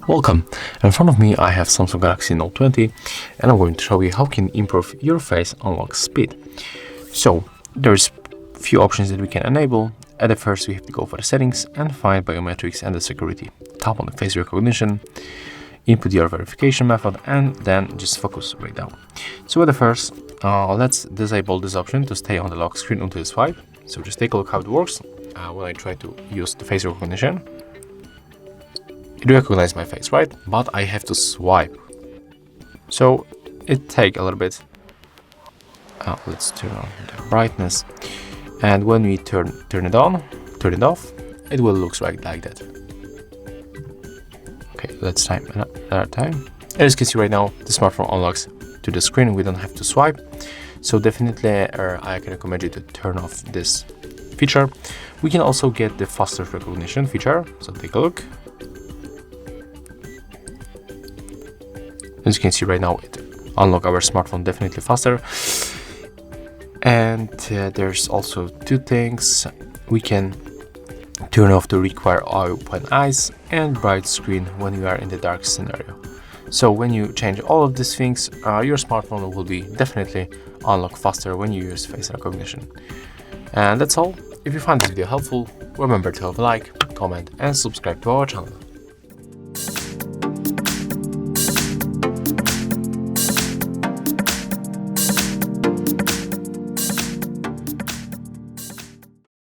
Welcome. In front of me I have Samsung Galaxy Note 20 and I'm going to show you how you can improve your face unlock speed. So there's few options that we can enable. At the first we have to go for the settings and find biometrics and the security. Tap on the face recognition, input your verification method and then just focus right now. So at the first, let's disable this option to stay on the lock screen until you swipe. So just take a look how it works. When I try to use the face recognition, it recognizes my face, right? But I have to swipe. So it takes a little bit. Let's turn on the brightness. And when we turn it on, turn it off, it will look like that. Okay, let's try another time. As you can see right now, the smartphone unlocks to the screen. We don't have to swipe. So definitely I can recommend you to turn off this feature. We can also get the faster recognition feature. So take a look. As you can see right now, it unlocks our smartphone definitely faster. And there's also two things. We can turn off the require open eyes and bright screen when you are in the dark scenario. So when you change all of these things, your smartphone will be definitely unlock faster when you use face recognition. And that's all. If you found this video helpful, remember to leave a like, comment and subscribe to our channel.